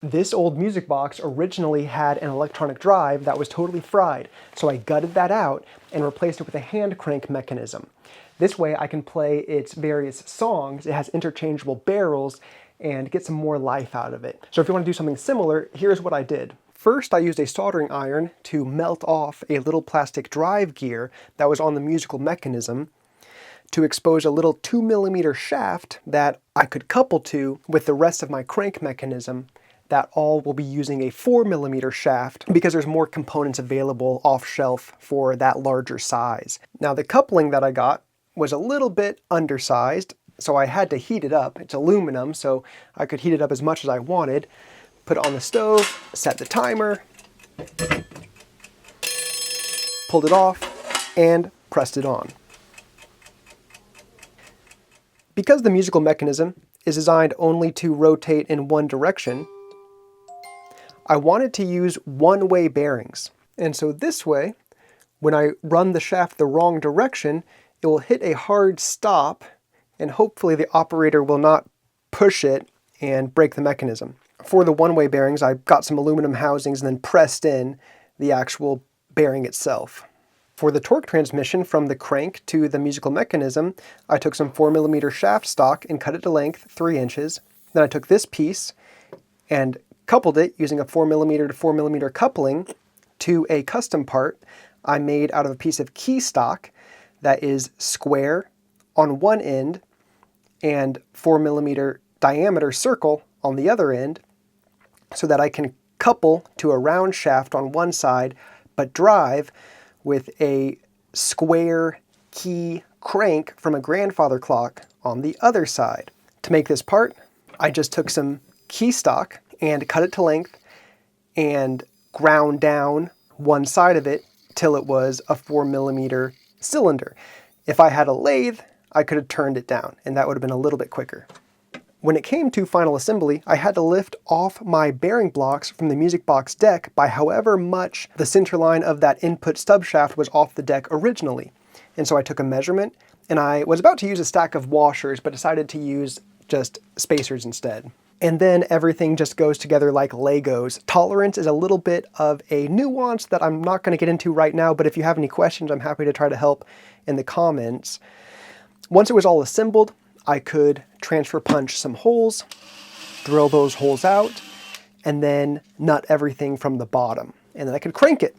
This old music box originally had an electronic drive that was totally fried, so I gutted that out and replaced it with a hand crank mechanism. This way I can play its various songs, it has interchangeable barrels, and get some more life out of it. So if you want to do something similar, here's what I did. First, I used a soldering iron to melt off a little plastic drive gear that was on the musical mechanism to expose a little 2mm shaft that I could couple to with the rest of my crank mechanism. That all will be using a 4mm shaft because there's more components available off shelf for that larger size. Now the coupling that I got was a little bit undersized, so I had to heat it up. It's aluminum, so I could heat it up as much as I wanted. Put it on the stove, set the timer, pulled it off, and pressed it on. Because the musical mechanism is designed only to rotate in one direction, I wanted to use one-way bearings. And so this way, when I run the shaft the wrong direction, it will hit a hard stop, and hopefully the operator will not push it and break the mechanism. For the one-way bearings, I got some aluminum housings and then pressed in the actual bearing itself. For the torque transmission from the crank to the musical mechanism, I took some 4mm shaft stock and cut it to length 3 inches. Then I took this piece and coupled it using a 4mm to 4mm coupling to a custom part I made out of a piece of key stock that is square on one end and 4mm diameter circle on the other end, so that I can couple to a round shaft on one side but drive with a square key crank from a grandfather clock on the other side. To make this part, I just took some key stock and cut it to length and ground down one side of it till it was a 4mm cylinder. If I had a lathe, I could have turned it down, and that would have been a little bit quicker. When it came to final assembly, I had to lift off my bearing blocks from the music box deck by however much the center line of that input stub shaft was off the deck originally. And so I took a measurement, and I was about to use a stack of washers, but decided to use just spacers instead. And then everything just goes together like Legos. Tolerance is a little bit of a nuance that I'm not going to get into right now, but if you have any questions, I'm happy to try to help in the comments. Once it was all assembled, I could transfer punch some holes, drill those holes out, and then nut everything from the bottom. And then I could crank it.